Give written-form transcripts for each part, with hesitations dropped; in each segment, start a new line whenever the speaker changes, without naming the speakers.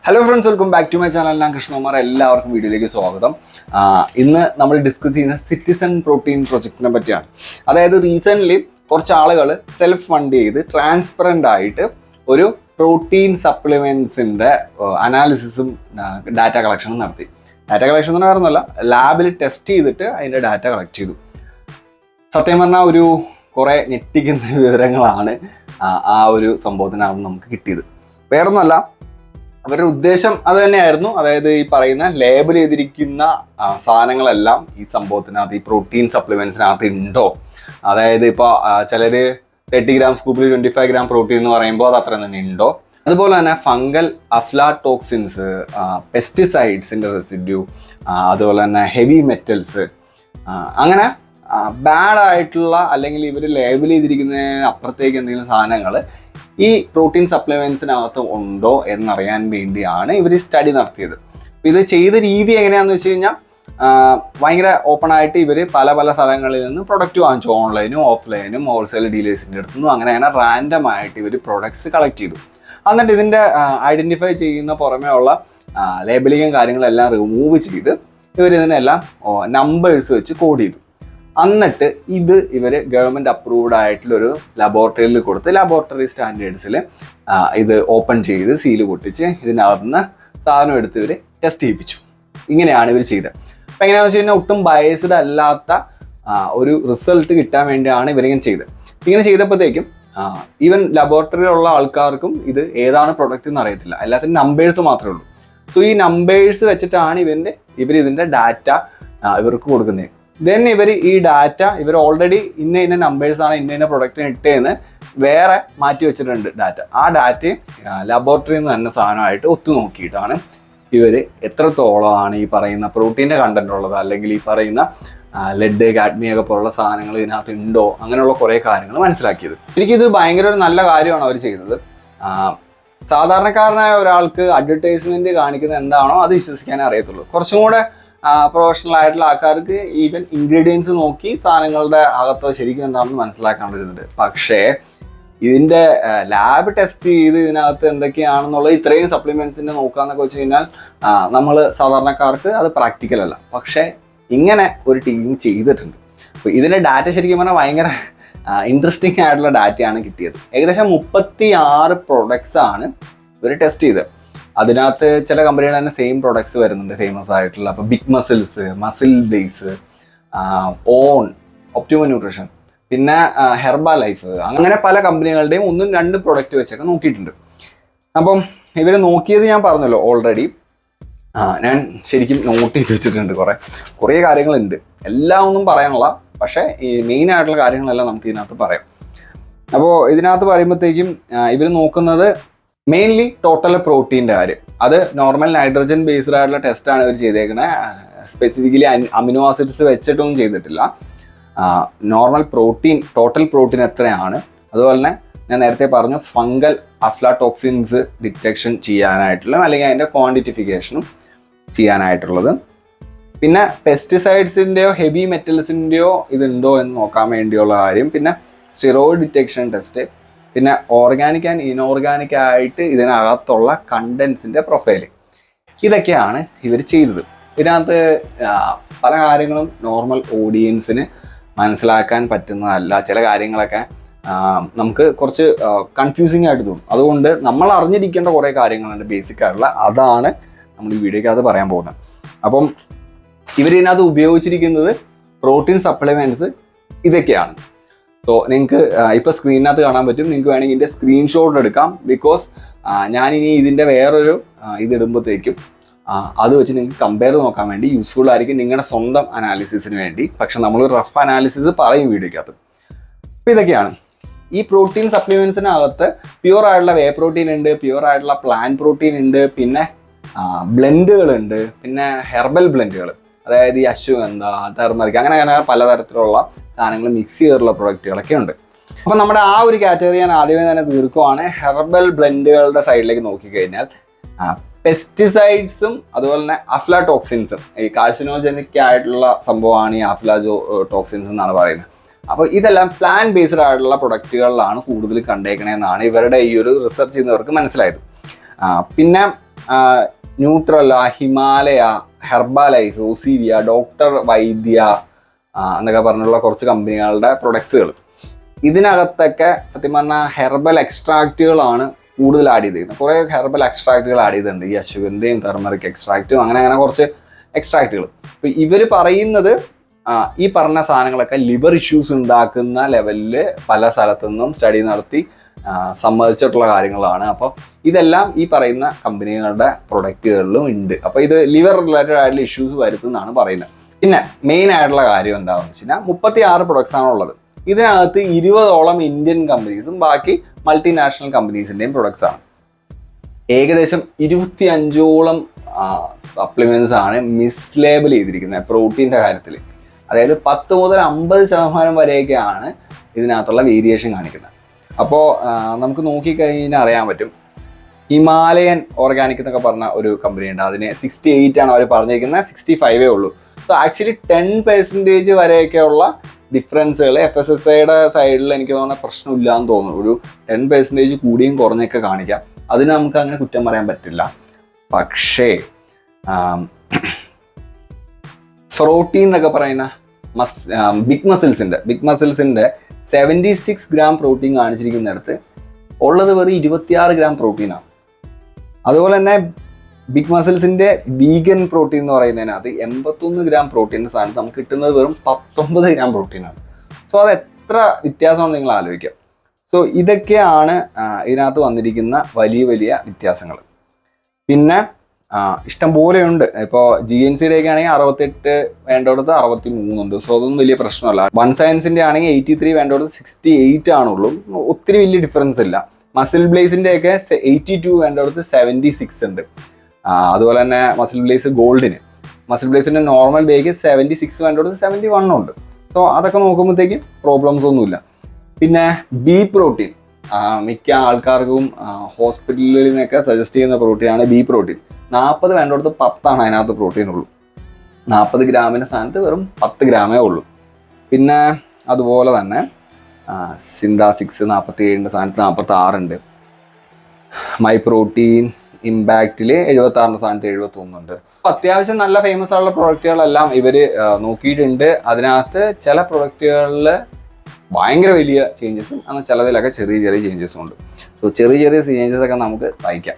Hello friends, welcome back to my channel. ഞാൻ കൃഷ്ണകുമാർ. എല്ലാവർക്കും വീഡിയോയിലേക്ക് സ്വാഗതം. ഇന്ന് നമ്മൾ ഡിസ്കസ് ചെയ്യുന്ന സിറ്റിസൺ പ്രോട്ടീൻ പ്രൊജക്റ്റിനെ പറ്റിയാണ്. അതായത് റീസെൻ്റ്ലി കുറച്ച് ആളുകൾ സെൽഫ് ഫണ്ട് ചെയ്ത് ട്രാൻസ്പെറൻ്റ് ആയിട്ട് ഒരു പ്രോട്ടീൻ സപ്ലിമെൻസിൻ്റെ അനാലിസിസും ഡാറ്റ കളക്ഷനും നടത്തി. ഡാറ്റ കളക്ഷൻ എന്ന് പറയുന്നതല്ല, ലാബിൽ ടെസ്റ്റ് ചെയ്തിട്ട് അതിൻ്റെ ഡാറ്റ കളക്ട് ചെയ്തു. സത്യം പറഞ്ഞാൽ ഒരു കുറേ ഞെട്ടിക്കുന്ന വിവരങ്ങളാണ് ആ ഒരു സംഭവത്തിനകത്ത് നമുക്ക് കിട്ടിയത്. വേറൊന്നുമല്ല, അവരുടെ ഉദ്ദേശം അത് തന്നെയായിരുന്നു. അതായത് ഈ പറയുന്ന ലേബൽ ചെയ്തിരിക്കുന്ന സാധനങ്ങളെല്ലാം ഈ സംഭവത്തിനകത്ത്, ഈ പ്രോട്ടീൻ സപ്ലിമെൻസിനകത്ത് ഉണ്ടോ. അതായത് ഇപ്പോൾ ചിലർ 30 ഗ്രാം സ്കൂപ്പിൽ 25 ഗ്രാം പ്രോട്ടീൻ എന്ന് പറയുമ്പോൾ അത് അത്ര തന്നെ ഉണ്ടോ. അതുപോലെ തന്നെ ഫംഗൽ അഫ്ലാടോക്സിൻസ്, പെസ്റ്റിസൈഡ്സിൻ്റെ റെസിഡ്യൂ, അതുപോലെ തന്നെ ഹെവി മെറ്റൽസ്, അങ്ങനെ ബാഡ് ആയിട്ടുള്ള അല്ലെങ്കിൽ ഇവർ ലേബൽ ചെയ്തിരിക്കുന്നതിന് അപ്പുറത്തേക്ക് എന്തെങ്കിലും സാധനങ്ങൾ ഈ പ്രോട്ടീൻ സപ്ലിമെൻസിനകത്ത് ഉണ്ടോ എന്നറിയാൻ വേണ്ടിയാണ് ഇവർ സ്റ്റഡി നടത്തിയത്. ഇത് ചെയ്ത രീതി എങ്ങനെയാണെന്ന് വെച്ച് കഴിഞ്ഞാൽ, ഭയങ്കര ഓപ്പൺ ആയിട്ട് ഇവർ പല സ്ഥലങ്ങളിൽ നിന്ന് പ്രൊഡക്റ്റ് വാങ്ങിച്ചു. ഓൺലൈനും ഓഫ്ലൈനും ഹോൾസെയിൽ ഡീലേഴ്സിൻ്റെ അടുത്തുനിന്നും അങ്ങനെ റാൻഡം ആയിട്ട് ഇവർ പ്രൊഡക്ട്സ് കളക്ട് ചെയ്തു. എന്നിട്ട് ഇതിൻ്റെ ഐഡൻറ്റിഫൈ ചെയ്യുന്ന പുറമേ ഉള്ള ലേബലിങ്ങും കാര്യങ്ങളെല്ലാം റിമൂവ് ചെയ്ത് ഇതിനെല്ലാം നമ്പേഴ്സ് വെച്ച് കോഡ് ചെയ്തു. എന്നിട്ട് ഇത് ഇവർ ഗവൺമെൻറ് അപ്രൂവ്ഡ് ആയിട്ടുള്ളൊരു ലബോറട്ടറിയിൽ കൊടുത്ത് ലബോറട്ടറി സ്റ്റാൻഡേർഡ്സിൽ ഇത് ഓപ്പൺ ചെയ്ത് സീല് പൊട്ടിച്ച് ഇതിനകത്തുനിന്ന് സാധനം എടുത്ത് ഇവർ ടെസ്റ്റ് ചെയ്യിപ്പിച്ചു. ഇങ്ങനെയാണ് ഇവർ ചെയ്തത്. അപ്പം എങ്ങനെയാണെന്ന് വെച്ച് കഴിഞ്ഞാൽ ഒട്ടും ബയസ്ഡ് അല്ലാത്ത ഒരു റിസൾട്ട് കിട്ടാൻ വേണ്ടിയാണ് ഇവരിങ്ങനെ ചെയ്തത്. ഇങ്ങനെ ചെയ്തപ്പോഴത്തേക്കും ഈവൻ ലബോറട്ടറിയിലുള്ള ആൾക്കാർക്കും ഇത് ഏതാണ് പ്രൊഡക്റ്റ് എന്ന് അറിയത്തില്ല. എല്ലാത്തിനും നമ്പേഴ്സ് മാത്രമേ ഉള്ളൂ. സോ ഈ നമ്പേഴ്സ് വെച്ചിട്ടാണ് ഇവരിതിൻ്റെ ഡാറ്റ ഇവർക്ക് കൊടുക്കുന്നത്. ദെൻ ഇവർ ഈ ഡാറ്റ ഓൾറെഡി ഇന്ന നമ്പേഴ്സാണ് ഇന്ന പ്രൊഡക്റ്റിന് ഇട്ടേന്ന് വേറെ മാറ്റി വെച്ചിട്ടുണ്ട് ഡാറ്റ. ആ ഡാറ്റയും ലബോറട്ടറിയിൽ നിന്ന് തന്നെ സാധനമായിട്ട് ഒത്തു നോക്കിയിട്ടാണ് ഇവർ എത്രത്തോളമാണ് ഈ പറയുന്ന പ്രോട്ടീൻ്റെ കണ്ടന്റ് ഉള്ളത്, അല്ലെങ്കിൽ ഈ പറയുന്ന ലെഡ് കാഡ്മിയൊക്കെ പോലുള്ള സാധനങ്ങൾ ഇതിനകത്ത് ഉണ്ടോ, അങ്ങനെയുള്ള കുറേ കാര്യങ്ങൾ മനസ്സിലാക്കിയത്. എനിക്കിത് ഭയങ്കര ഒരു നല്ല കാര്യമാണ് അവർ ചെയ്തത്. സാധാരണക്കാരനായ ഒരാൾക്ക് അഡ്വർടൈസ്മെൻറ്റ് കാണിക്കുന്നത് എന്താണോ അത് വിശ്വസിക്കാനേ അറിയത്തുള്ളൂ. കുറച്ചും കൂടെ പ്രൊഫഷണൽ ആയിട്ടുള്ള ആൾക്കാർക്ക് ഈവൻ ഇൻഗ്രീഡിയൻസ് നോക്കി സാധനങ്ങളുടെ അകത്ത് ശരിക്കും എന്താണെന്ന് മനസ്സിലാക്കാൻ പറ്റുന്നുണ്ട്. പക്ഷേ ഇതിൻ്റെ ലാബ് ടെസ്റ്റ് ചെയ്ത് ഇതിനകത്ത് എന്തൊക്കെയാണെന്നുള്ളത് ഇത്രയും സപ്ലിമെൻറ്റ്സിൻ്റെ നോക്കാന്നൊക്കെ വെച്ച് കഴിഞ്ഞാൽ നമ്മൾ സാധാരണക്കാർക്ക് അത് പ്രാക്ടിക്കൽ അല്ല. പക്ഷേ ഇങ്ങനെ ഒരു ടീം ചെയ്തിട്ടുണ്ട്. അപ്പോൾ ഇതിൻ്റെ ഡാറ്റ ശരിക്കും പറഞ്ഞാൽ ഭയങ്കര ഇൻട്രസ്റ്റിംഗ് ആയിട്ടുള്ള ഡാറ്റയാണ് കിട്ടിയത്. ഏകദേശം 36 പ്രൊഡക്ട്സ് ആണ് ഇവർ ടെസ്റ്റ് ചെയ്തത്. അതിനകത്ത് ചില കമ്പനിയുടെ തന്നെ സെയിം പ്രൊഡക്ട്സ് വരുന്നുണ്ട്, ഫേമസ് ആയിട്ടുള്ള. അപ്പോൾ Big Muscles, MuscleBlaze, ON, Optimum Nutrition, പിന്നെ ഹെർബ ലൈഫ്, അങ്ങനെ പല കമ്പനികളുടെയും 1-2 പ്രൊഡക്റ്റ് വെച്ചൊക്കെ നോക്കിയിട്ടുണ്ട്. അപ്പം ഇവർ നോക്കിയത് ഞാൻ പറഞ്ഞല്ലോ ഓൾറെഡി. ഞാൻ ശരിക്കും നോട്ട് ചെയ്ത് വെച്ചിട്ടുണ്ട്. കുറേ കാര്യങ്ങളുണ്ട്, എല്ലാം ഒന്നും പറയാനുള്ള. പക്ഷേ ഈ മെയിൻ ആയിട്ടുള്ള കാര്യങ്ങളെല്ലാം നമുക്ക് ഇതിനകത്ത് പറയാം. അപ്പോൾ ഇതിനകത്ത് പറയുമ്പോഴത്തേക്കും ഇവർ നോക്കുന്നത് മെയിൻലി ടോട്ടൽ പ്രോട്ടീൻ്റെ കാര്യം. അത് നോർമൽ നൈട്രജൻ ബേസ്ഡ് ആയിട്ടുള്ള ടെസ്റ്റാണ് ഇവർ ചെയ്തേക്കുന്നത്. സ്പെസിഫിക്കലി അമിനോ ആസിഡ്സ് വെച്ചിട്ടൊന്നും ചെയ്തിട്ടില്ല. നോർമൽ പ്രോട്ടീൻ, ടോട്ടൽ പ്രോട്ടീൻ എത്രയാണ്, അതുപോലെ തന്നെ ഞാൻ നേരത്തെ പറഞ്ഞു ഫംഗൽ അഫ്ലാടോക്സിൻസ് ഡിറ്റക്ഷൻ ചെയ്യാനായിട്ടുള്ള, അല്ലെങ്കിൽ അതിൻ്റെ ക്വാണ്ടിറ്റിഫിക്കേഷനും ചെയ്യാനായിട്ടുള്ളത്. പിന്നെ പെസ്റ്റിസൈഡ്സിൻ്റെയോ ഹെവി മെറ്റൽസിൻ്റെയോ ഇതുണ്ടോ എന്ന് നോക്കാൻ വേണ്ടിയുള്ള കാര്യം. പിന്നെ സ്റ്റിറോയിഡ് ഡിറ്റക്ഷൻ ടെസ്റ്റ്. പിന്നെ ഓർഗാനിക് ആൻഡ് ഇനോർഗാനിക് ആയിട്ട് ഇതിനകത്തുള്ള കണ്ടൻസിൻ്റെ പ്രൊഫൈല്. ഇതൊക്കെയാണ് ഇവർ ചെയ്തത്. ഇതിനകത്ത് പല കാര്യങ്ങളും നോർമൽ ഓഡിയൻസിന് മനസ്സിലാക്കാൻ പറ്റുന്നതല്ല. ചില കാര്യങ്ങളൊക്കെ നമുക്ക് കുറച്ച് കൺഫ്യൂസിങ് ആയിട്ട് തോന്നും. അതുകൊണ്ട് നമ്മൾ അറിഞ്ഞിരിക്കേണ്ട കുറേ കാര്യങ്ങളുണ്ട് ബേസിക് ആയിട്ടുള്ള. അതാണ് നമ്മൾ ഈ വീഡിയോയ്ക്കകത്ത് പറയാൻ പോകുന്നത്. അപ്പം ഇവരിതിനകത്ത് ഉപയോഗിച്ചിരിക്കുന്നത് പ്രോട്ടീൻ സപ്ലിമെൻറ്റ്സ് ഇതൊക്കെയാണ്. സോ നിങ്ങൾക്ക് ഇപ്പോൾ സ്ക്രീനിനകത്ത് കാണാൻ പറ്റും. നിങ്ങൾക്ക് വേണമെങ്കിൽ ഇതിൻ്റെ സ്ക്രീൻഷോട്ട് എടുക്കാം. ബിക്കോസ് ഞാനിനി ഇതിൻ്റെ വേറൊരു ഇതിടുമ്പോഴത്തേക്കും അത് വെച്ച് നിങ്ങൾക്ക് കമ്പയർ നോക്കാൻ വേണ്ടി യൂസ്ഫുൾ ആയിരിക്കും നിങ്ങളുടെ സ്വന്തം അനാലിസിസിന് വേണ്ടി. പക്ഷെ നമ്മൾ റഫ് അനാലിസിസ് പറയും വീഡിയോയ്ക്കകത്ത്. അപ്പോൾ ഇതൊക്കെയാണ് ഈ പ്രോട്ടീൻ സപ്ലിമെൻസിനകത്ത്. പ്യുവർ ആയിട്ടുള്ള വേ പ്രോട്ടീൻ ഉണ്ട്, പ്യുവർ ആയിട്ടുള്ള പ്ലാൻ പ്രോട്ടീൻ ഉണ്ട്, പിന്നെ ബ്ലെൻഡുകളുണ്ട്, പിന്നെ ഹെർബൽ ബ്ലെൻഡുകൾ, അതായത് ഈ അശ്വഗന്ധ, ടർമറിക്, അങ്ങനെ പലതരത്തിലുള്ള സാധനങ്ങൾ മിക്സ് ചെയ്തിട്ടുള്ള പ്രൊഡക്റ്റുകളൊക്കെ ഉണ്ട്. അപ്പോൾ നമ്മുടെ ആ ഒരു കാറ്റഗറി ഞാൻ ആദ്യമേ തന്നെ തീർക്കുവാണ്. ഹെർബൽ ബ്ലെൻഡുകളുടെ സൈഡിലേക്ക് നോക്കിക്കഴിഞ്ഞാൽ പെസ്റ്റിസൈഡ്സും അതുപോലെ തന്നെ അഫ്ലാടോക്സിൻസും, ഈ കാർസിനോജനിക് ആയിട്ടുള്ള സംഭവമാണ് ഈ അഫ്ലാടോക്സിൻസ് എന്നാണ് പറയുന്നത്. അപ്പോൾ ഇതെല്ലാം പ്ലാന്റ് ബേസ്ഡ് ആയിട്ടുള്ള പ്രൊഡക്റ്റുകളിലാണ് കൂടുതൽ കണ്ടേക്കണേന്നാണ് ഇവരുടെ ഈ ഒരു റിസർച്ച് ചെയ്യുന്നവർക്ക് മനസ്സിലായത്. പിന്നെ ന്യൂട്രല്ല, ഹിമാലയ, ഹെർബാലൈഫ്, ഒസീവിയ, ഡോക്ടർ വൈദ്യ എന്നൊക്കെ പറഞ്ഞുള്ള കുറച്ച് കമ്പനികളുടെ പ്രൊഡക്ട്സുകൾ. ഇതിനകത്തൊക്കെ സത്യം പറഞ്ഞാൽ ഹെർബൽ എക്സ്ട്രാക്റ്റുകളാണ് കൂടുതൽ ആഡ് ചെയ്തിരിക്കുന്നത്. കുറേ ഹെർബൽ എക്സ്ട്രാക്റ്റുകൾ ആഡ് ചെയ്തിട്ടുണ്ട്, ഈ അശ്വഗന്ധയും തെർമറിക് എക്സ്ട്രാക്റ്റും അങ്ങനെ കുറച്ച് എക്സ്ട്രാക്റ്റുകൾ. അപ്പോൾ ഇവർ പറയുന്നത് ഈ പറഞ്ഞ സാധനങ്ങളൊക്കെ ലിവർ ഇഷ്യൂസ് ഉണ്ടാക്കുന്ന ലെവലിൽ പല സ്ഥലത്തു നിന്നും സ്റ്റഡി നടത്തി സമ്മതിച്ചിട്ടുള്ള കാര്യങ്ങളാണ്. അപ്പോൾ ഇതെല്ലാം ഈ പറയുന്ന കമ്പനികളുടെ പ്രൊഡക്റ്റുകളിലും ഉണ്ട്. അപ്പോൾ ഇത് ലിവർ റിലേറ്റഡ് ആയിട്ടുള്ള ഇഷ്യൂസ് വരുത്തുന്നതാണ് പറയുന്നത്. പിന്നെ മെയിൻ ആയിട്ടുള്ള കാര്യം എന്താണെന്ന് വെച്ച് കഴിഞ്ഞാൽ 36 പ്രൊഡക്ട്സ് ആണ് ഉള്ളത്. ഇതിനകത്ത് 20ഓളം ഇന്ത്യൻ കമ്പനീസും ബാക്കി മൾട്ടിനാഷണൽ കമ്പനീസിൻ്റെയും പ്രൊഡക്ട്സ് ആണ്. ഏകദേശം 25ഓളം സപ്ലിമെന്റ്സ് ആണ് മിസ്ലേബിൾ ചെയ്തിരിക്കുന്നത് പ്രോട്ടീൻ്റെ കാര്യത്തിൽ. അതായത് 10 മുതൽ 50% വരെയൊക്കെയാണ് ഇതിനകത്തുള്ള വേരിയേഷൻ കാണിക്കുന്നത്. അപ്പോൾ നമുക്ക് നോക്കിക്കഴിഞ്ഞാൽ അറിയാൻ പറ്റും. ഹിമാലയൻ ഓർഗാനിക് എന്നൊക്കെ പറഞ്ഞ ഒരു കമ്പനി ഉണ്ട്, അതിന് 68 ആണ് അവർ പറഞ്ഞിരിക്കുന്നത്, 65 ഉള്ളൂ. സോ ആക്ച്വലി 10% വരെയൊക്കെയുള്ള ഡിഫറൻസുകൾ FSSAIയുടെ സൈഡിൽ എനിക്ക് തോന്നുന്ന പ്രശ്നമില്ല എന്ന് തോന്നുന്നു. ഒരു 10% കൂടിയും കുറഞ്ഞൊക്കെ കാണിക്കാം, അതിന് നമുക്ക് അങ്ങനെ കുറ്റം പറയാൻ പറ്റില്ല. പക്ഷേ പ്രോട്ടീൻ എന്നൊക്കെ പറയുന്ന ബിഗ് മസിൽസിൻ്റെ 76 ഗ്രാം പ്രോട്ടീൻ കാണിച്ചിരിക്കുന്നിടത്ത് ഉള്ളത് വെറും 26 ഗ്രാം പ്രോട്ടീനാണ്. അതുപോലെ തന്നെ ബിഗ് മസിൽസിൻ്റെ വീഗൻ പ്രോട്ടീൻ എന്ന് പറയുന്നതിനകത്ത് 81 ഗ്രാം പ്രോട്ടീൻ്റെ സ്ഥാനത്ത് നമുക്ക് കിട്ടുന്നത് വെറും 19 ഗ്രാം പ്രോട്ടീനാണ്. സോ അത് എത്ര വ്യത്യാസമാണെന്ന് നിങ്ങൾ ആലോചിക്കാം. സോ ഇതൊക്കെയാണ് ഇതിനകത്ത് വന്നിരിക്കുന്ന വലിയ വ്യത്യാസങ്ങൾ. പിന്നെ ഇഷ്ടം പോലെയുണ്ട്. ഇപ്പോൾ GNCയുടെ ഒക്കെ ആണെങ്കിൽ 68 വേണ്ടടുത്ത് 63 ഉണ്ട്. സോ അതൊന്നും വലിയ പ്രശ്നമല്ല. വൺ സയൻസിൻ്റെ ആണെങ്കിൽ 83 വേണ്ടടുത്ത് 68 ആണുള്ളൂ. ഒത്തിരി വലിയ ഡിഫറൻസ് ഇല്ല. മസിൽ ബ്ലേസിൻ്റെ ഒക്കെ 82 വേണ്ടടുത്ത് 76 ഉണ്ട്. അതുപോലെ തന്നെ മസിൽ ബ്ലേസിൻ്റെ നോർമൽ ഡേക്ക് 76 വേണ്ടടുത്ത് 71 ഉണ്ട്. സോ അതൊക്കെ നോക്കുമ്പോഴത്തേക്കും പ്രോബ്ലംസ് ഒന്നുമില്ല. പിന്നെ ബി പ്രോട്ടീൻ മിക്ക ആൾക്കാർക്കും ഹോസ്പിറ്റലിൽ നിന്നൊക്കെ സജസ്റ്റ് ചെയ്യുന്ന പ്രോട്ടീനാണ് ബി പ്രോട്ടീൻ. 40 വേണ്ടടുത്ത് 10 അതിനകത്ത് പ്രോട്ടീൻ ഉള്ളൂ. 40 ഗ്രാമിൻ്റെ സ്ഥാനത്ത് വെറും 10 ഗ്രാമേ ഉള്ളൂ. പിന്നെ അതുപോലെ തന്നെ സിന്താസിക്സ് 47 സ്ഥാനത്ത് 46 ഉണ്ട്. മൈ പ്രോട്ടീൻ ഇമ്പാക്റ്റിൽ 76 സ്ഥാനത്ത് 71 ഉണ്ട്. അത്യാവശ്യം നല്ല ഫേമസ് ആയുള്ള പ്രൊഡക്റ്റുകളെല്ലാം ഇവർ നോക്കിയിട്ടുണ്ട്. അതിനകത്ത് ചില പ്രൊഡക്റ്റുകളിൽ ഭയങ്കര വലിയ ചേഞ്ചസും എന്നാൽ ചിലതിലൊക്കെ ചെറിയ ചേഞ്ചസും ഉണ്ട്. സോ ചെറിയ ചേഞ്ചസ് ഒക്കെ നമുക്ക് സഹിക്കാം.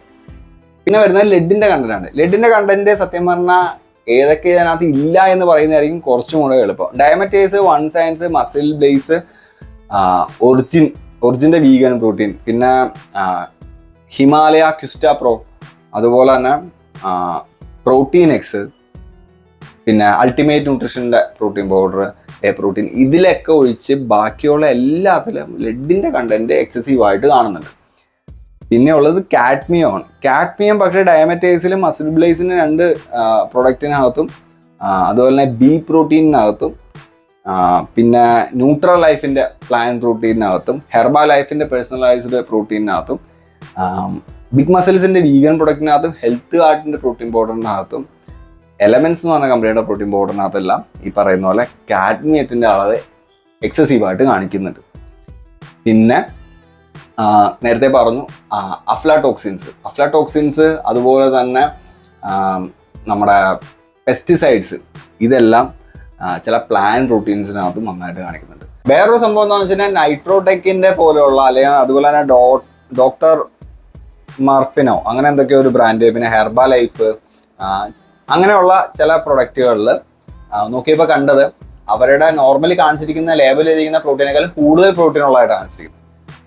പിന്നെ വരുന്നത് ലെഡിൻ്റെ കണ്ടന്റാണ്. ലെഡിൻ്റെ കണ്ടന്റ് സത്യം പറഞ്ഞാൽ ഏതൊക്കെ ഇതിനകത്ത് ഇല്ല എന്ന് പറയുന്നതായിരിക്കും കുറച്ചും കൂടെ എളുപ്പം. ഡയമറ്റേഴ്സ്, വൺ സയൻസ്, മസിൽ ബ്ലേസ്, ഒറിജിൻ്റെ വീഗൻ പ്രോട്ടീൻ, പിന്നെ ഹിമാലയ ക്യുസ്റ്റ പ്രോ, അതുപോലെ തന്നെ പ്രോട്ടീൻ എക്സ്, പിന്നെ അൾട്ടിമേറ്റ് ന്യൂട്രീഷൻ്റെ പ്രോട്ടീൻ പൗഡർ, പ്രോട്ടീൻ, ഇതിലൊക്കെ ഒഴിച്ച് ബാക്കിയുള്ള എല്ലാത്തിലും ലെഡിൻ്റെ കണ്ടന്റ് എക്സസീവായിട്ട് കാണുന്നുണ്ട്. പിന്നെ ഉള്ളത് കാഡ്മിയം പക്ഷേ ഡയമറ്റേഴ്സിലും മസിൽ ബ്ലേസിന് 2 പ്രൊഡക്റ്റിനകത്തും അതുപോലെ തന്നെ ബി പ്രോട്ടീനകത്തും പിന്നെ ന്യൂട്രൽ ലൈഫിൻ്റെ പ്ലാൻ പ്രോട്ടീനകത്തും ഹെർബാ ലൈഫിൻ്റെ പേഴ്സണലൈസ്ഡ് പ്രോട്ടീനകത്തും ബിഗ് മസിൽസിൻ്റെ വീഗൻ പ്രൊഡക്റ്റിനകത്തും ഹെൽത്ത് ആർട്ടിൻ്റെ പ്രോട്ടീൻ പൗഡറിനകത്തും എലമെന്റ്സ് എന്ന് പറഞ്ഞ കമ്പനിയുടെ പ്രോട്ടീൻ പൗഡറിനകത്തെല്ലാം ഈ പറയുന്ന പോലെ കാഡ്മിയത്തിൻ്റെ അളവ് എക്സസീവായിട്ട് കാണിക്കുന്നുണ്ട്. പിന്നെ നേരത്തെ പറഞ്ഞു അഫ്ലാടോക്സിൻസ് അതുപോലെ തന്നെ നമ്മുടെ പെസ്റ്റിസൈഡ്സ്, ഇതെല്ലാം ചില പ്ലാൻ പ്രോട്ടീൻസിനകത്തും നന്നായിട്ട് കാണിക്കുന്നുണ്ട്. വേറൊരു സംഭവം എന്താണെന്ന് വെച്ച് കഴിഞ്ഞാൽ നൈട്രോടെക്കിൻ്റെ പോലെയുള്ള അല്ലെങ്കിൽ അതുപോലെ തന്നെ ഡോക്ടർ മർഫിനോ അങ്ങനെ എന്തൊക്കെയോ ഒരു ബ്രാൻഡ്, പിന്നെ ഹെർബാ ലൈഫ്, അങ്ങനെയുള്ള ചില പ്രൊഡക്റ്റുകളിൽ നോക്കിയപ്പോൾ കണ്ടത് അവരുടെ നോർമലി കാണിച്ചിരിക്കുന്ന ലേബൽ ചെയ്തിരിക്കുന്ന പ്രോട്ടീനേക്കാളും കൂടുതൽ പ്രോട്ടീൻ ഉള്ളതായിട്ട് കാണിച്ചിരിക്കുന്നത്.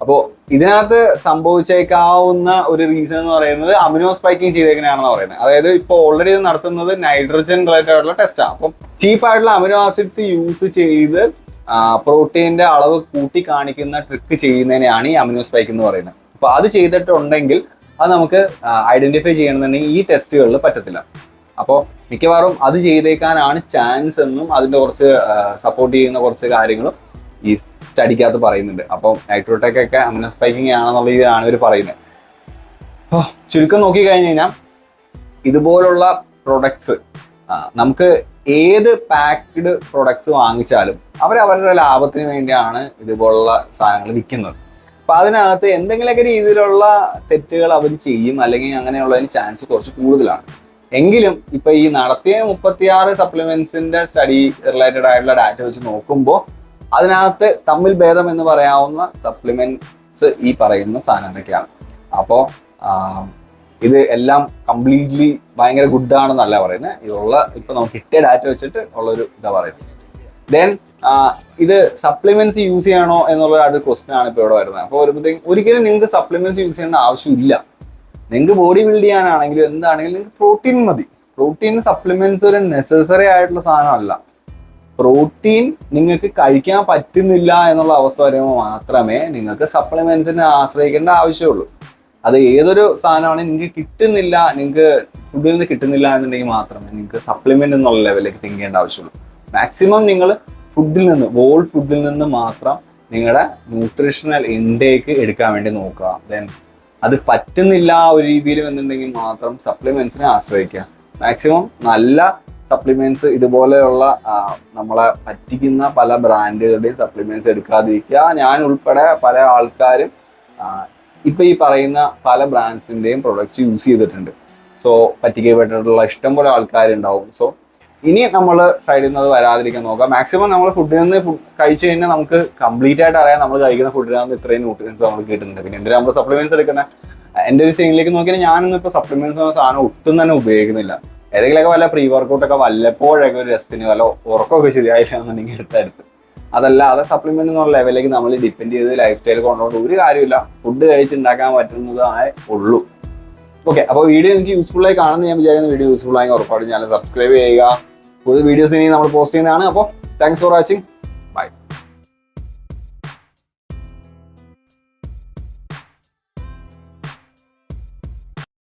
അപ്പോൾ ഇതിനകത്ത് സംഭവിച്ചേക്കാവുന്ന ഒരു റീസൺ എന്ന് പറയുന്നത് അമിനോ സ്പൈക്കിങ് ചെയ്തേക്കുന്നതാണെന്ന് പറയുന്നത്. അതായത് ഇപ്പോൾ ഓൾറെഡി ഇത് നടത്തുന്നത് നൈട്രജൻ റിലേറ്റഡ് ആയിട്ടുള്ള ടെസ്റ്റാണ്. അപ്പം ചീപ്പായിട്ടുള്ള അമിനോ ആസിഡ്സ് യൂസ് ചെയ്ത് പ്രോട്ടീൻ്റെ അളവ് കൂട്ടി കാണിക്കുന്ന ട്രിക്ക് ചെയ്യുന്നതിനെയാണ് ഈ അമിനോ സ്പൈക്ക് എന്ന് പറയുന്നത്. അപ്പോൾ അത് ചെയ്തിട്ടുണ്ടെങ്കിൽ അത് നമുക്ക് ഐഡന്റിഫൈ ചെയ്യണമെന്നുണ്ടെങ്കിൽ ഈ ടെസ്റ്റുകളിൽ പറ്റത്തില്ല. അപ്പോൾ മിക്കവാറും അത് ചെയ്തേക്കാനാണ് ചാൻസ് എന്നും അതിൻ്റെ കുറച്ച് സപ്പോർട്ട് ചെയ്യുന്ന കുറച്ച് കാര്യങ്ങളും ഈ സ്റ്റഡിക്കകത്ത് പറയുന്നുണ്ട്. അപ്പോൾ നൈട്രോടെക് ഒക്കെ അമിനോ സ്പൈക്കിംഗ് ആണെന്നുള്ള രീതിയിലാണ് ഇവർ പറയുന്നത്. അപ്പോൾ ചുരുക്കം നോക്കിക്കഴിഞ്ഞ് കഴിഞ്ഞാൽ ഇതുപോലുള്ള പ്രൊഡക്ട്സ് നമുക്ക് ഏത് പാക്ഡ് പ്രൊഡക്ട്സ് വാങ്ങിച്ചാലും അവരുടെ ലാഭത്തിന് വേണ്ടിയാണ് ഇതുപോലുള്ള സാധനങ്ങൾ വിൽക്കുന്നത്. അപ്പൊ അതിനകത്ത് എന്തെങ്കിലുമൊക്കെ രീതിയിലുള്ള തെറ്റുകൾ അവർ ചെയ്യും, അല്ലെങ്കിൽ അങ്ങനെയുള്ളതിന് ചാൻസ് കുറച്ച് കൂടുതലാണ്. എങ്കിലും ഇപ്പൊ ഈ നടത്തിയ 36 സപ്ലിമെന്റ്സിന്റെ സ്റ്റഡി റിലേറ്റഡ് ആയിട്ടുള്ള ഡാറ്റ വെച്ച് നോക്കുമ്പോൾ അതിനകത്ത് തമ്മിൽ ഭേദം എന്ന് പറയാവുന്ന സപ്ലിമെന്റ്സ് ഈ പറയുന്ന സാധനങ്ങളൊക്കെയാണ്. അപ്പോൾ ഇത് എല്ലാം കംപ്ലീറ്റ്ലി ഭയങ്കര ഗുഡ് ആണെന്നല്ല പറയുന്നത്, ഇതുള്ള ഇപ്പൊ നമുക്ക് കിട്ടിയ ഡാറ്റ വെച്ചിട്ട് ഉള്ളൊരു ഇതാ പറയുന്നത്. ദെൻ ഇത് സപ്ലിമെന്റ്സ് യൂസ് ചെയ്യണോ എന്നുള്ള ഒരു ക്വസ്റ്റൻ ആണ് ഇപ്പോൾ ഇവിടെ വരുന്നത്. അപ്പോൾ വരുമ്പോഴത്തേക്കും ഒരിക്കലും നിങ്ങൾക്ക് സപ്ലിമെന്റ്സ് യൂസ് ചെയ്യേണ്ട ആവശ്യമില്ല. നിങ്ങൾക്ക് ബോഡി ബിൽഡ് ചെയ്യാനാണെങ്കിലും എന്താണെങ്കിലും നിങ്ങൾക്ക് പ്രോട്ടീൻ മതി. പ്രോട്ടീൻ സപ്ലിമെന്റ്സ് ഒരു നെസസറി ആയിട്ടുള്ള സാധനമല്ല. പ്രോട്ടീൻ നിങ്ങൾക്ക് കഴിക്കാൻ പറ്റുന്നില്ല എന്നുള്ള അവസ്ഥ വരുമ്പോൾ മാത്രമേ നിങ്ങൾക്ക് സപ്ലിമെന്റ്സിനെ ആശ്രയിക്കേണ്ട ആവശ്യമുള്ളൂ. അത് ഏതൊരു സാധനമാണ് നിങ്ങൾക്ക് കിട്ടുന്നില്ല, നിങ്ങൾക്ക് ഫുഡിൽ നിന്ന് കിട്ടുന്നില്ല എന്നുണ്ടെങ്കിൽ മാത്രമേ നിങ്ങൾക്ക് സപ്ലിമെന്റ് എന്നുള്ള ലെവലിലേക്ക് തിങ്ക് ചെയ്യേണ്ട ആവശ്യമുള്ളൂ. മാക്സിമം നിങ്ങൾ ഫുഡിൽ നിന്ന്, ഹോൾ ഫുഡിൽ നിന്ന് മാത്രം നിങ്ങളുടെ ന്യൂട്രീഷണൽ ഇൻടേക്ക് എടുക്കാൻ വേണ്ടി നോക്കുക. ദെൻ അത് പറ്റുന്നില്ല ഒരു രീതിയിലും എന്നുണ്ടെങ്കിൽ മാത്രം സപ്ലിമെന്റ്സിനെ ആശ്രയിക്കുക. മാക്സിമം നല്ല സപ്ലിമെന്റ്സ് ഇതുപോലെയുള്ള നമ്മളെ പറ്റിക്കുന്ന പല ബ്രാൻഡുകളുടെയും സപ്ലിമെന്റ്സ് എടുക്കാതിരിക്കുക. ഞാൻ ഉൾപ്പെടെ പല ആൾക്കാരും ഇപ്പൊ ഈ പറയുന്ന പല ബ്രാൻഡ്സിന്റെയും പ്രൊഡക്ട്സ് യൂസ് ചെയ്തിട്ടുണ്ട്. സോ പറ്റിക്കപ്പെട്ടിട്ടുള്ള ഇഷ്ടംപോലെ ആൾക്കാരുണ്ടാവും. സോ ഇനി നമ്മൾ സൈഡിൽ നിന്ന് അത് വരാതിരിക്കാൻ നോക്കുക. മാക്സിമം നമ്മൾ ഫുഡിൽ നിന്ന് കഴിച്ചു കഴിഞ്ഞാൽ നമുക്ക് കംപ്ലീറ്റ് ആയിട്ട് അറിയാം നമ്മൾ കഴിക്കുന്ന ഫുഡിനകത്ത് ഇത്രയും ന്യൂട്രിയൻസ് നമുക്ക് കിട്ടുന്നുണ്ട്. പിന്നെ എന്തിനാ നമ്മൾ സപ്ലിമെന്റ്സ് എടുക്കുന്നത്? എൻ്റെ ഒരു സീനിലേക്ക് നോക്കിയാൽ ഞാനൊന്നും ഇപ്പോൾ സപ്ലിമെന്റ്സ് എന്ന സാധനം ഒട്ടും തന്നെ ഉപയോഗിക്കുന്നില്ല. ഏതെങ്കിലുമൊക്കെ വല്ല പ്രീ വർക്കൗട്ടൊക്കെ വല്ലപ്പോഴൊക്കെ ഒരു രസത്തിന് വല്ല ഉറക്കമൊക്കെ ശരിയായില്ല എന്നുണ്ടെങ്കിൽ എടുത്തെടുത്ത്, അതല്ലാതെ സപ്ലിമെന്റ് എന്നുള്ള ലെവലിലേക്ക് നമ്മൾ ഡിപ്പെൻഡ് ചെയ്ത് ലൈഫ് സ്റ്റൈൽ കൊണ്ടുകൊണ്ട് ഒരു കാര്യമില്ല. ഫുഡ് കഴിച്ചുണ്ടാക്കാൻ പറ്റുന്നതായേ ഉള്ളൂ. ഓക്കെ, അപ്പോൾ വീഡിയോ എനിക്ക് യൂസ്ഫുൾ ആയി കാണുന്ന ഞാൻ വിചാരിക്കുന്ന വീഡിയോ യൂസ്ഫുൾ ആയി ഉറപ്പായിട്ടും ചാനൽ സബ്സ്ക്രൈബ് ചെയ്യുക. പുതിയ വീഡിയോസ് ഇനി നമ്മൾ പോസ്റ്റ് ചെയ്യുന്നതാണ്. അപ്പോൾ താങ്ക്സ് ഫോർ വാച്ചിങ്.